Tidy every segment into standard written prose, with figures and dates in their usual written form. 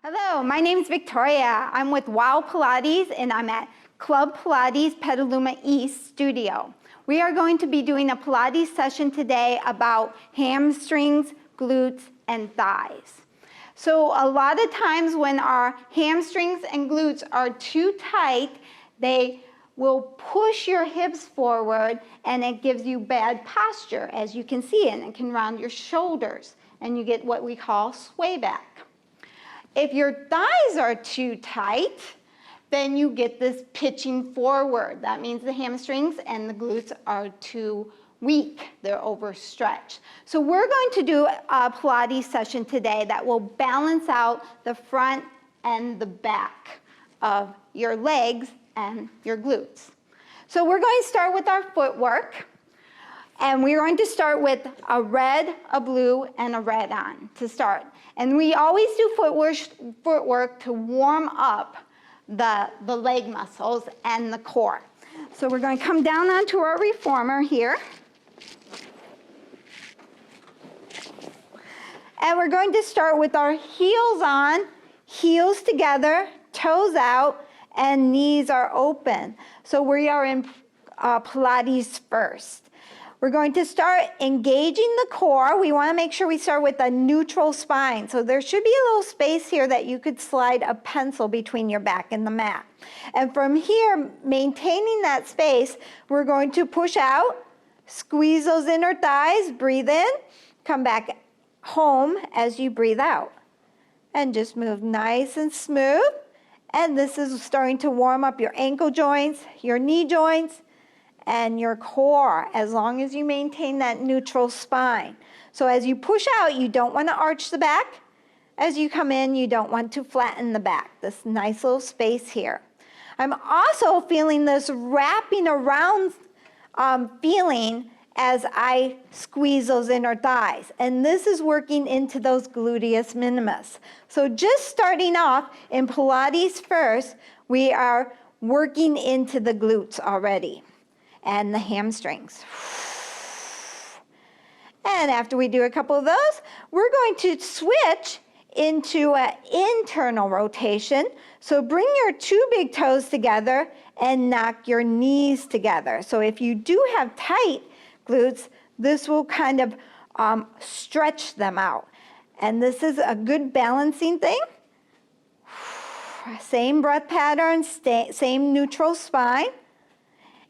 Hello, my name is Victoria. I'm with Wow Pilates and I'm at Club Pilates Petaluma East Studio. We are going to be doing a Pilates session today about hamstrings, glutes, and thighs. So a lot of times when our hamstrings and glutes are too tight, they will push your hips forward and it gives you bad posture, as you can see, and it can round your shoulders and you get what we call sway back. If your thighs are too tight, then you get this pitching forward. That means the hamstrings and the glutes are too weak. They're overstretched. So we're going to do a Pilates session today that will balance out the front and the back of your legs and your glutes. So we're going to start with our footwork. And we're going to start with a red, a blue, and a red on to start. And we always do footwork to warm up the leg muscles and the core. So we're going to come down onto our reformer here. And we're going to start with our heels on, heels together, toes out, and knees are open. So we are in Pilates first. We're going to start engaging the core. We want to make sure we start with a neutral spine. So there should be a little space here that you could slide a pencil between your back and the mat. And from here, maintaining that space, we're going to push out, squeeze those inner thighs, breathe in, come back home as you breathe out. And just move nice and smooth. And this is starting to warm up your ankle joints, your knee joints, and your core, as long as you maintain that neutral spine. So as you push out, you don't want to arch the back. As you come in, you don't want to flatten the back. This nice little space here. I'm also feeling this wrapping around feeling as I squeeze those inner thighs. And this is working into those gluteus minimus. So just starting off in Pilates first, we are working into the glutes already and the hamstrings. And after we do a couple of those, we're going to switch into an internal rotation. So bring your two big toes together and knock your knees together. So if you do have tight glutes, this will kind of stretch them out. And this is a good balancing thing. Same breath pattern, same neutral spine.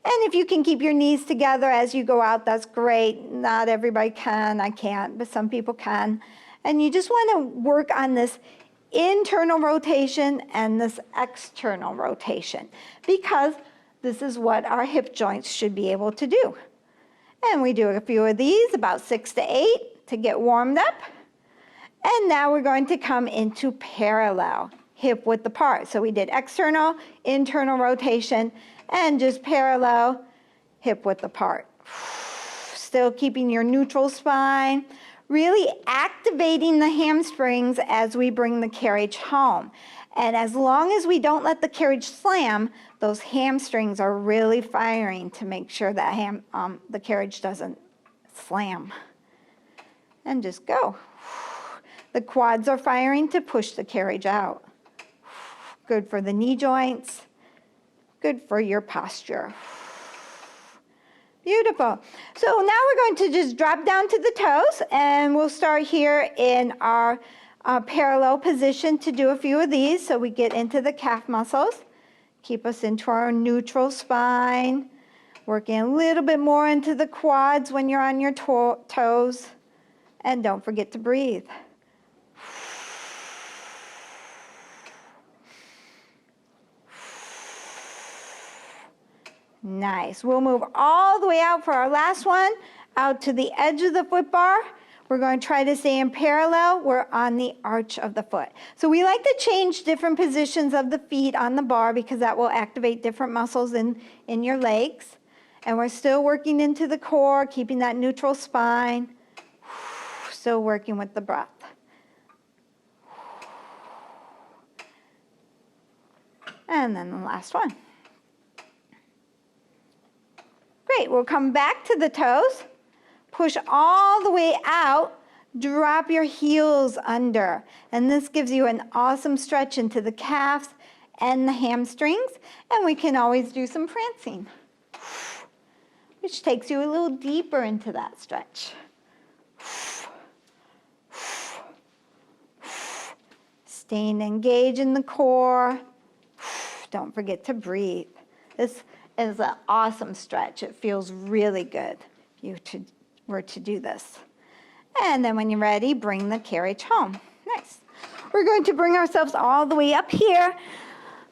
And if you can keep your knees together as you go out, that's great. Not everybody can, I can't, but some people can. And you just want to work on this internal rotation and this external rotation, because this is what our hip joints should be able to do. And we do a few of these, about 6 to 8, to get warmed up. And now we're going to come into parallel, hip width apart. So we did external, internal rotation, and just parallel, hip width apart. Still keeping your neutral spine, really activating the hamstrings as we bring the carriage home. And as long as we don't let the carriage slam, those hamstrings are really firing to make sure that the carriage doesn't slam. And just go. The quads are firing to push the carriage out. Good for the knee joints. Good for your posture. Beautiful. So now we're going to just drop down to the toes, and we'll start here in our parallel position to do a few of these. So we get into the calf muscles, keep us into our neutral spine, working a little bit more into the quads when you're on your toes, and don't forget to breathe. Nice. We'll move all the way out for our last one, out to the edge of the foot bar. We're going to try to stay in parallel. We're on the arch of the foot. So we like to change different positions of the feet on the bar because that will activate different muscles in your legs. And we're still working into the core, keeping that neutral spine. Still working with the breath. And then the last one. Great, we'll come back to the toes, push all the way out Drop your heels under, and this gives you an awesome stretch into the calves and the hamstrings, and we can always do some prancing, which takes you a little deeper into that stretch. Staying engaged in the core. Don't forget to breathe. This is an awesome stretch. It feels really good if you were to do this. And then when you're ready, bring the carriage home. Nice. We're going to bring ourselves all the way up here.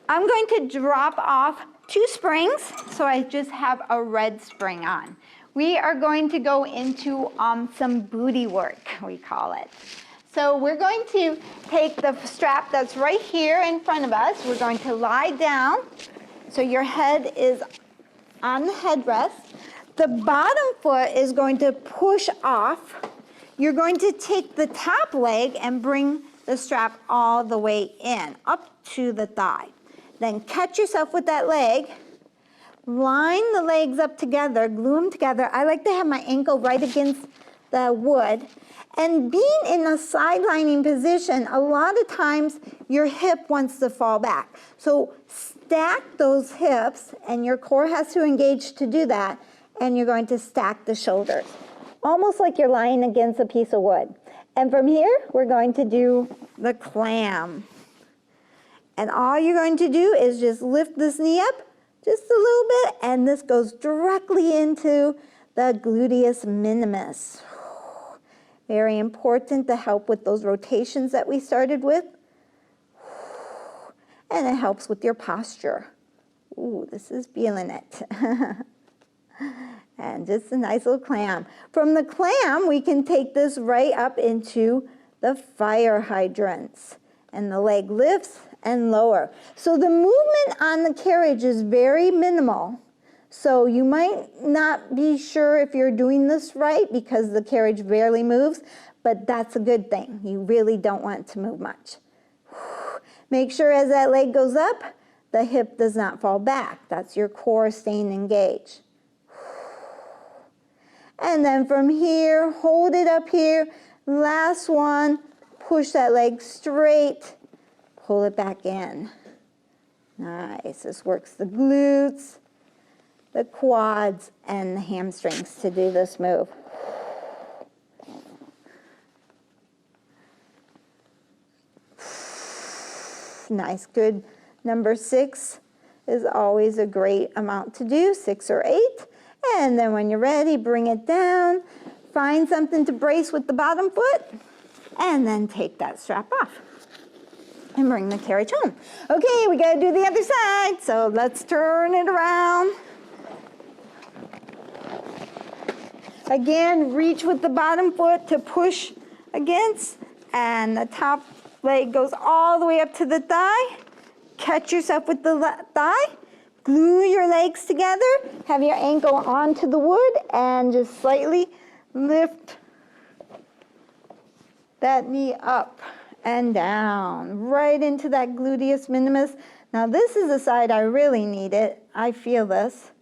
I'm going to drop off 2 springs, so I just have a red spring on. We are going to go into some booty work, we call it. So we're going to take the strap that's right here in front of us. We're going to lie down, so your head is on the headrest. The bottom foot is going to push off. You're going to take the top leg and bring the strap all the way in, up to the thigh. Then catch yourself with that leg. Line the legs up together, glue them together. I like to have my ankle right against the wood. And being in a side lining position, a lot of times your hip wants to fall back. So stack those hips, and your core has to engage to do that, and you're going to stack the shoulders, almost like you're lying against a piece of wood. And from here, we're going to do the clam. And all you're going to do is just lift this knee up just a little bit, and this goes directly into the gluteus minimus. Very important to help with those rotations that we started with. And it helps with your posture. Ooh, this is feeling it. And just a nice little clam. From the clam, we can take this right up into the fire hydrants. And the leg lifts and lower. So the movement on the carriage is very minimal. So you might not be sure if you're doing this right because the carriage barely moves, but that's a good thing. You really don't want it to move much. Make sure as that leg goes up, the hip does not fall back. That's your core staying engaged. And then from here, hold it up here. Last one, push that leg straight, pull it back in. Nice, this works the glutes, the quads, and the hamstrings to do this move. Nice, good. Number 6 is always a great amount to do, 6 or 8. And then when you're ready, bring it down. Find something to brace with the bottom foot, and then take that strap off and bring the carriage home. Okay, we gotta do the other side, so let's turn it around. Again, reach with the bottom foot to push against, and the top leg goes all the way up to the thigh. Catch yourself with the thigh. Glue your legs together. Have your ankle onto the wood and just slightly lift that knee up and down, right into that gluteus minimus. Now this is the side I really need it. I feel this.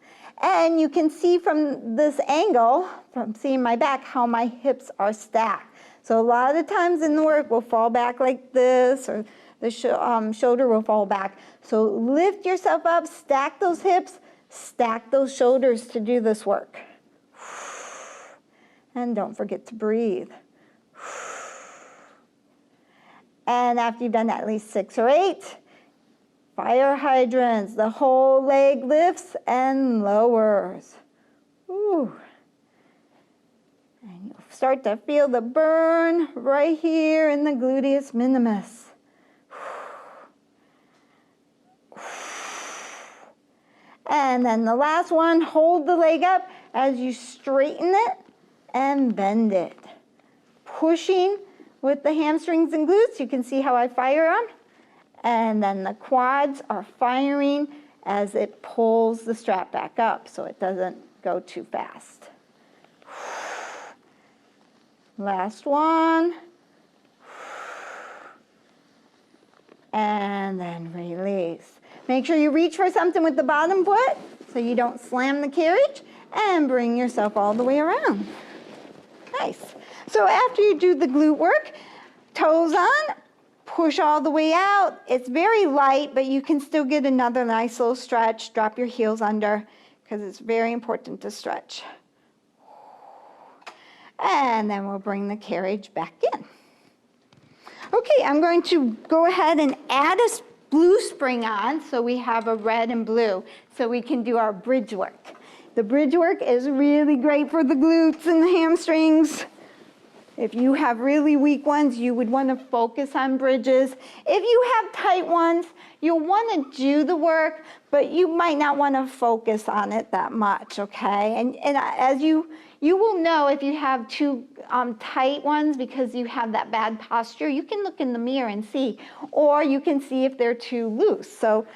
And you can see from this angle, from seeing my back, how my hips are stacked. So a lot of times in the work, we'll fall back like this, or the shoulder will fall back. So lift yourself up, stack those hips, stack those shoulders to do this work. And don't forget to breathe. And after you've done at least 6 or 8, fire hydrants, the whole leg lifts and lowers. Ooh. And you'll start to feel the burn right here in the gluteus minimus. And then the last one, hold the leg up as you straighten it and bend it. Pushing with the hamstrings and glutes. You can see how I fire them. And then the quads are firing as it pulls the strap back up so it doesn't go too fast. Last one. And then release. Make sure you reach for something with the bottom foot so you don't slam the carriage, and bring yourself all the way around. Nice. So So after you do the glute work, toes on, push all the way out. It's very light, but you can still get another nice little stretch. Drop your heels under, because it's very important to stretch. And then we'll bring the carriage back in. Okay, I'm going to go ahead and add a blue spring on, so we have a red and blue, so we can do our bridge work. The bridge work is really great for the glutes and the hamstrings. If you have really weak ones, you would want to focus on bridges. If you have tight ones, you'll want to do the work, but you might not want to focus on it that much, okay? And as you will know if you have too tight ones because you have that bad posture, you can look in the mirror and see, or you can see if they're too loose. So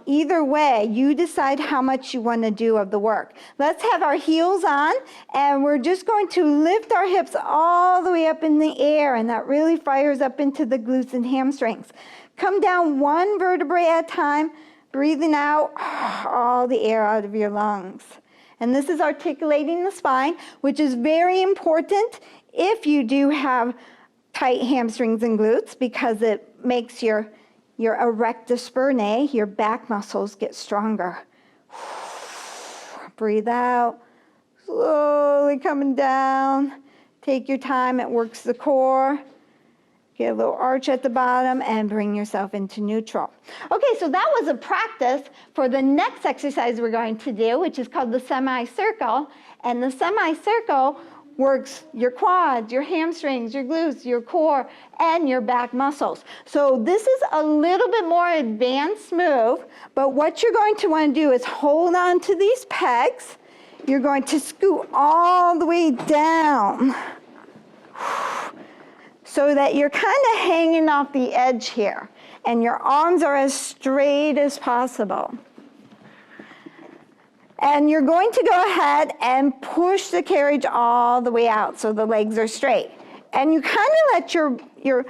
either way, you decide how much you want to do of the work. Let's have our heels on, and we're just going to lift our hips all the way up in the air, and that really fires up into the glutes and hamstrings. Come down one vertebrae at a time, breathing out all the air out of your lungs. And this is articulating the spine, which is very important if you do have tight hamstrings and glutes, because it makes your erectus spurnae, your back muscles, get stronger. Breathe out, slowly coming down. Take your time, it works the core. Get a little arch at the bottom and bring yourself into neutral. Okay, so that was a practice for the next exercise we're going to do, which is called the semicircle. And the semicircle works your quads, your hamstrings, your glutes, your core, and your back muscles. So this is a little bit more advanced move, but what you're going to want to do is hold on to these pegs. You're going to scoot all the way down, so that you're kind of hanging off the edge here, and your arms are as straight as possible. And you're going to go ahead and push the carriage all the way out so the legs are straight. And you kind of let your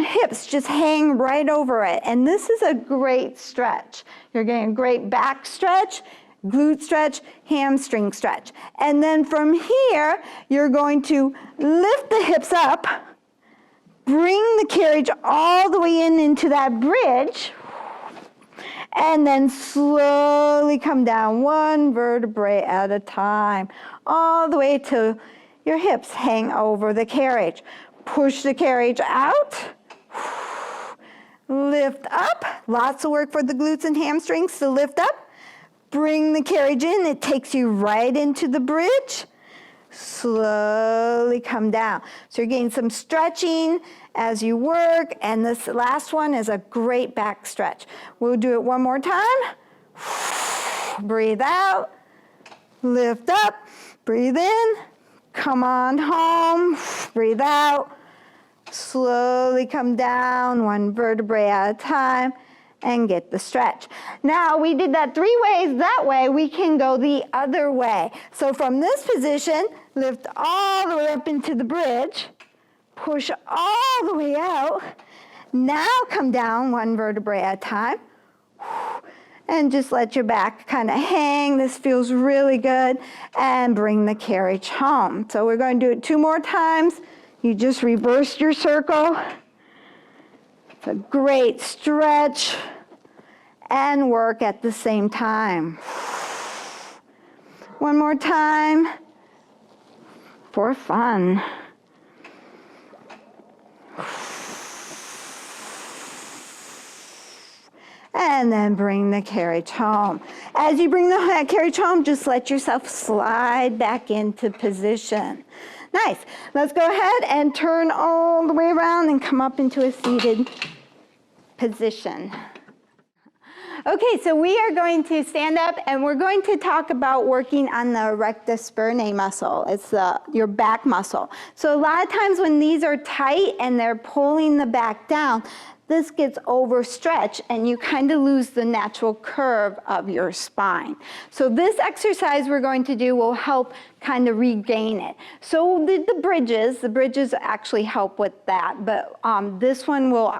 hips just hang right over it. And this is a great stretch. You're getting a great back stretch, glute stretch, hamstring stretch. And then from here, you're going to lift the hips up, bring the carriage all the way in into that bridge, and then slowly come down one vertebrae at a time, all the way till your hips hang over the carriage. Push the carriage out, lift up. Lots of work for the glutes and hamstrings to lift up. Bring the carriage in, it takes you right into the bridge. Slowly come down. So you're getting some stretching as you work, and this last one is a great back stretch. We'll do it one more time. Breathe out, lift up, breathe in, come on home, breathe out, slowly come down, one vertebrae at a time, and get the stretch. Now we did that 3 ways. That way we can go the other way. So from this position, lift all the way up into the bridge, push all the way out. Now come down one vertebrae at a time, and just let your back kind of hang. This feels really good, and bring the carriage home. So we're going to do it 2 more times. You just reversed your circle. It's a great stretch and work at the same time. One more time for fun. And then bring the carriage home. As you bring the carriage home, just let yourself slide back into position. Nice. Let's go ahead and turn all the way around and come up into a seated position. Okay, so we are going to stand up, and we're going to talk about working on the erectus spurnae muscle. It's your back muscle. So a lot of times when these are tight and they're pulling the back down, this gets overstretched and you kind of lose the natural curve of your spine. So this exercise we're going to do will help kind of regain it. So the bridges actually help with that, but this one will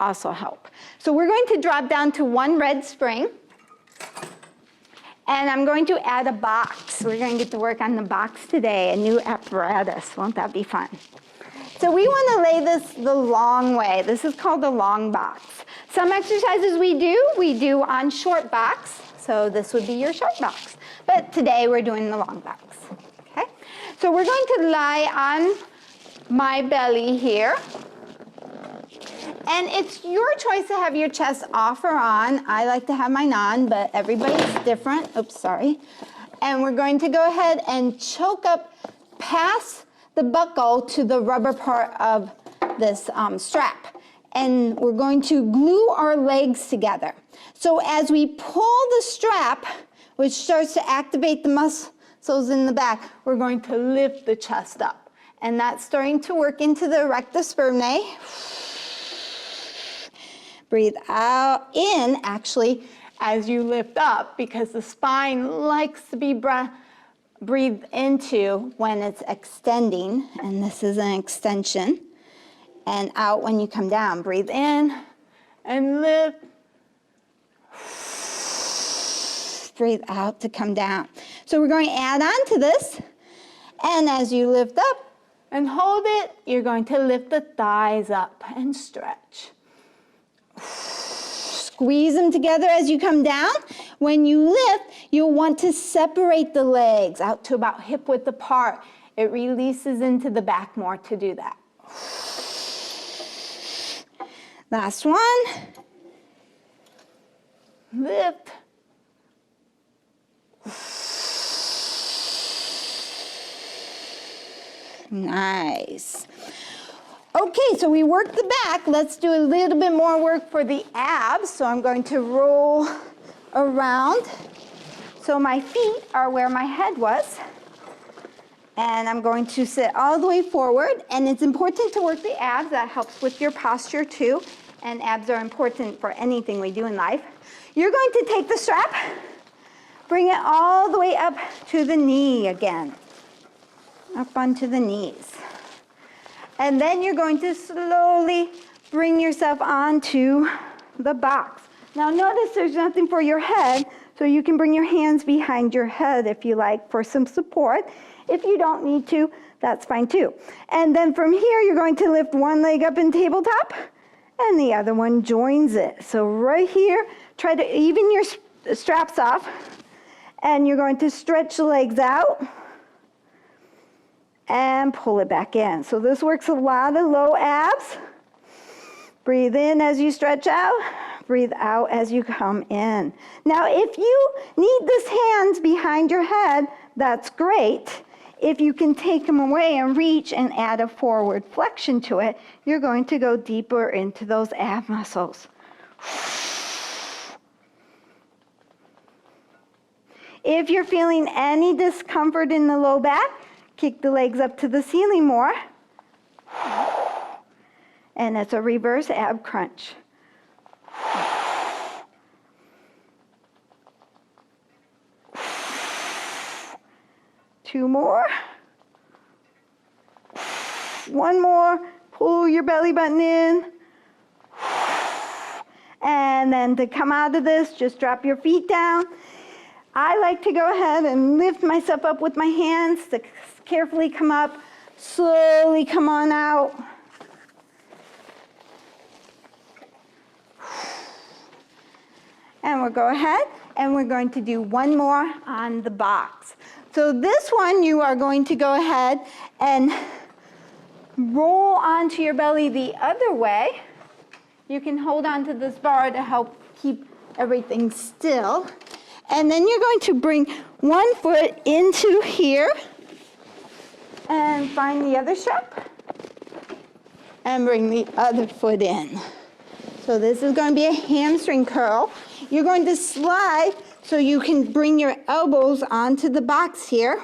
also help. So we're going to drop down to one red spring, And I'm going to add a box. We're going to get to work on the box today, a new apparatus. Won't that be fun? So we want to lay this the long way. This is called the long box. Some exercises we do on short box. So this would be your short box. But today we're doing the long box. Okay? So we're going to lie on my belly here. And it's your choice to have your chest off or on. I like to have mine on, but everybody's different. Oops, sorry. And we're going to go ahead and choke up past the buckle to the rubber part of this strap. And we're going to glue our legs together. So as we pull the strap, which starts to activate the muscles in the back, we're going to lift the chest up. And that's starting to work into the rectus spurnae. Breathe out, in actually, as you lift up, because the spine likes to be breathed into when it's extending, and this is an extension, and out when you come down. Breathe in and lift. Breathe out to come down. So we're going to add on to this, and as you lift up and hold it, you're going to lift the thighs up and stretch. Squeeze them together as you come down. When you lift, you'll want to separate the legs out to about hip width apart. It releases into the back more to do that. Last one. Lift. Nice. Okay, so we worked the back. Let's do a little bit more work for the abs. So I'm going to roll around. So my feet are where my head was. And I'm going to sit all the way forward. And it's important to work the abs. That helps with your posture too. And abs are important for anything we do in life. You're going to take the strap, bring it all the way up to the knee again. Up onto the knees. And then you're going to slowly bring yourself onto the box. Now notice there's nothing for your head, so you can bring your hands behind your head if you like for some support. If you don't need to, that's fine too. And then from here, you're going to lift one leg up in tabletop, and the other one joins it. So right here, try to even your straps off, and you're going to stretch the legs out and pull it back in. So this works a lot of low abs. Breathe in as you stretch out. Breathe out as you come in. Now, if you need this hands behind your head, that's great. If you can take them away and reach and add a forward flexion to it, you're going to go deeper into those ab muscles. If you're feeling any discomfort in the low back, kick the legs up to the ceiling more. And it's a reverse ab crunch. Two more. One more. Pull your belly button in. And then to come out of this, just drop your feet down. I like to go ahead and lift myself up with my hands to carefully come up, slowly come on out. And we'll go ahead and we're going to do one more on the box. So this one you are going to go ahead and roll onto your belly the other way. You can hold onto this bar to help keep everything still. And then you're going to bring one foot into here and find the other strap and bring the other foot in. So this is going to be a hamstring curl. You're going to slide so you can bring your elbows onto the box here,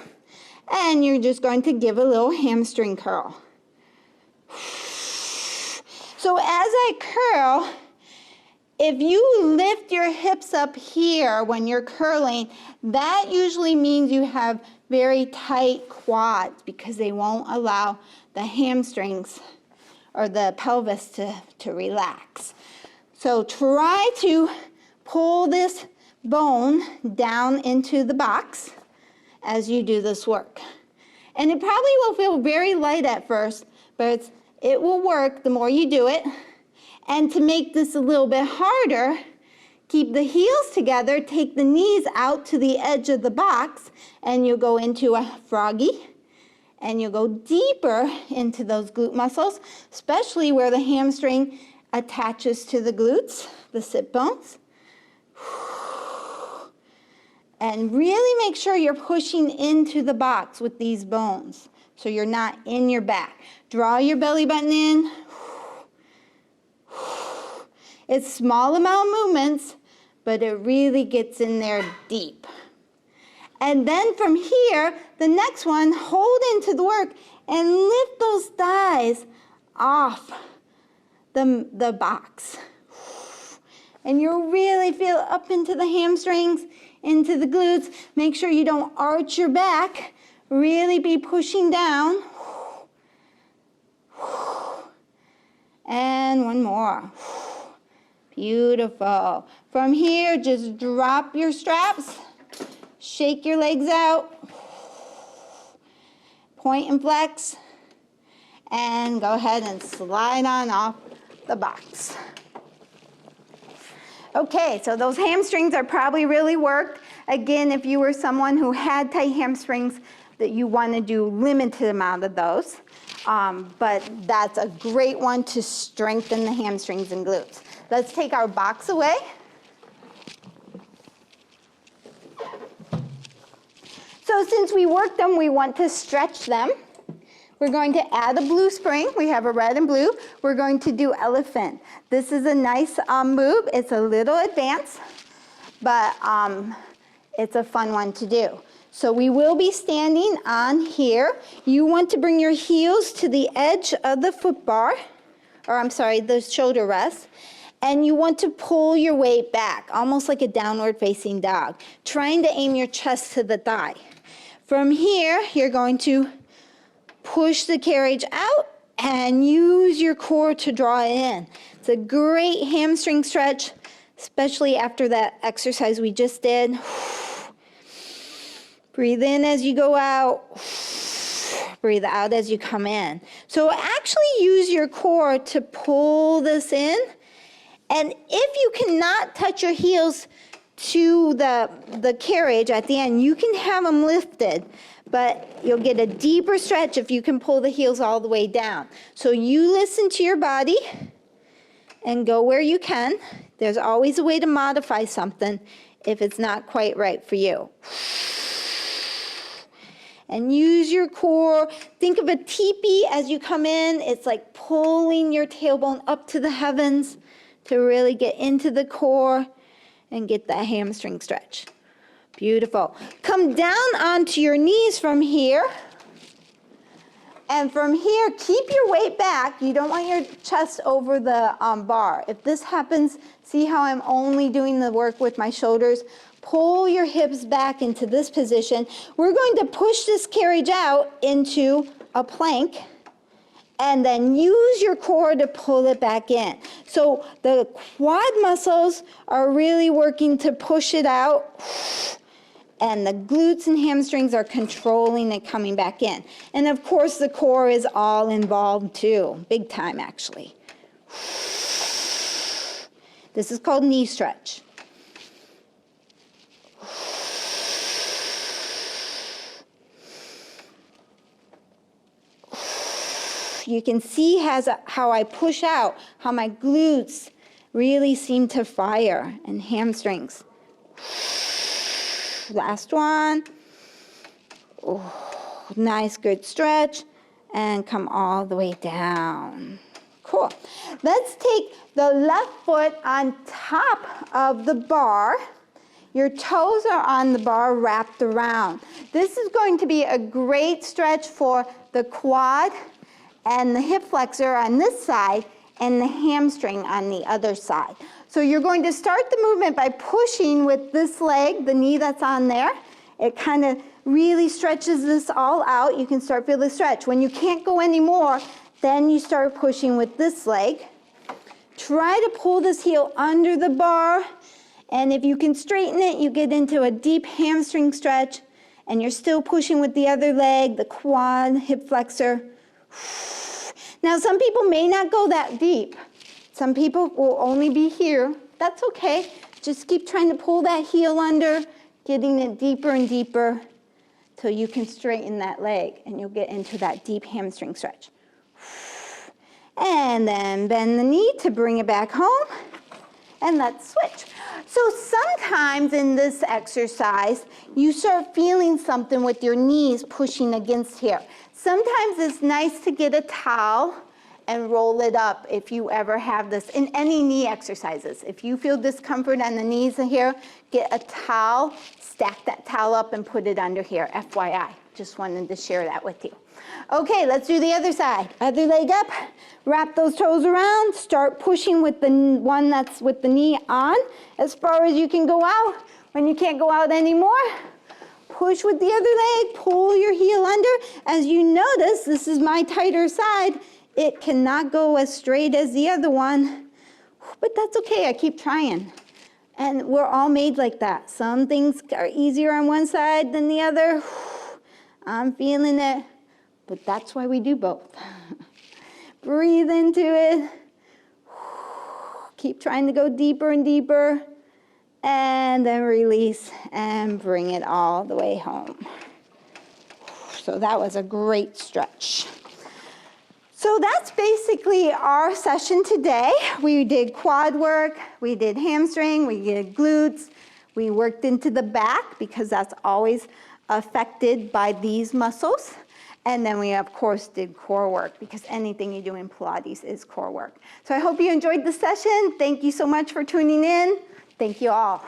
and you're just going to give a little hamstring curl. So as I curl, if you lift your hips up here when you're curling, that usually means you have very tight quads because they won't allow the hamstrings or the pelvis to relax. So try to pull this bone down into the box as you do this work. And it probably will feel very light at first, but it will work the more you do it. And to make this a little bit harder, keep the heels together, take the knees out to the edge of the box, and you'll go into a froggy. And you'll go deeper into those glute muscles, especially where the hamstring attaches to the glutes, the sit bones. And really make sure you're pushing into the box with these bones so you're not in your back. Draw your belly button in. It's small amount of movements, but it really gets in there deep. And then from here, the next one, hold into the work and lift those thighs off the box. And you'll really feel up into the hamstrings, into the glutes. Make sure you don't arch your back. Really be pushing down. And one more. Beautiful. From here, just drop your straps. Shake your legs out, point and flex, and go ahead and slide on off the box. Okay, so those hamstrings are probably really worked. Again, if you were someone who had tight hamstrings, that you want to do limited amount of those. But that's a great one to strengthen the hamstrings and glutes. Let's take our box away. So since we worked them, we want to stretch them. We're going to add a blue spring. We have a red and blue. We're going to do elephant. This is a nice move. It's a little advanced, but it's a fun one to do. So we will be standing on here. You want to bring your heels to the edge of the foot bar, or I'm sorry, the shoulder rest. And you want to pull your weight back, almost like a downward facing dog, trying to aim your chest to the thigh. From here, you're going to push the carriage out and use your core to draw it in. It's a great hamstring stretch, especially after that exercise we just did. Breathe in as you go out. Breathe out as you come in. So actually use your core to pull this in. And if you cannot touch your heels to the carriage at the end, you can have them lifted, but you'll get a deeper stretch if you can pull the heels all the way down. So you listen to your body and go where you can. There's always a way to modify something if it's not quite right for you. And use your core. Think of a teepee as you come in. It's like pulling your tailbone up to the heavens to really get into the core and get that hamstring stretch. Beautiful. Come down onto your knees from here. And from here, keep your weight back. You don't want your chest over the bar. If this happens, see how I'm only doing the work with my shoulders? Pull your hips back into this position. We're going to push this carriage out into a plank. And then use your core to pull it back in. So the quad muscles are really working to push it out. And the glutes and hamstrings are controlling it coming back in. And of course the core is all involved too. Big time actually. This is called knee stretch. You can see how I push out, how my glutes really seem to fire, and hamstrings. Last one. Oh, nice, good stretch. And come all the way down. Cool. Let's take the left foot on top of the bar. Your toes are on the bar wrapped around. This is going to be a great stretch for the quad and the hip flexor on this side, and the hamstring on the other side. So you're going to start the movement by pushing with this leg, the knee that's on there. It kind of really stretches this all out. You can start feeling the stretch. When you can't go anymore, then you start pushing with this leg. Try to pull this heel under the bar And if you can straighten it, you get into a deep hamstring stretch, and you're still pushing with the other leg, the quad, hip flexor. Now, some people may not go that deep. Some people will only be here. That's okay. Just keep trying to pull that heel under, getting it deeper and deeper till you can straighten that leg, and you'll get into that deep hamstring stretch. And then bend the knee to bring it back home, and let's switch. So sometimes in this exercise, you start feeling something with your knees pushing against here. Sometimes it's nice to get a towel and roll it up if you ever have this in any knee exercises. If you feel discomfort on the knees here, get a towel, stack that towel up and put it under here, FYI. Just wanted to share that with you. Okay, let's do the other side. Other leg up, wrap those toes around, start pushing with the one that's with the knee on as far as you can go out. When you can't go out anymore, push with the other leg, pull your heel under. As you notice, this is my tighter side. It cannot go as straight as the other one, but that's okay, I keep trying. And we're all made like that. Some things are easier on one side than the other. I'm feeling it, but that's why we do both. Breathe into it. Keep trying to go deeper and deeper, and then release and bring it all the way home. So that was a great stretch. So that's basically our session today. We did quad work, we did hamstring, we did glutes, we worked into the back because that's always affected by these muscles. And then we, of course, did core work because anything you do in Pilates is core work. So I hope you enjoyed the session. Thank you so much for tuning in. Thank you all.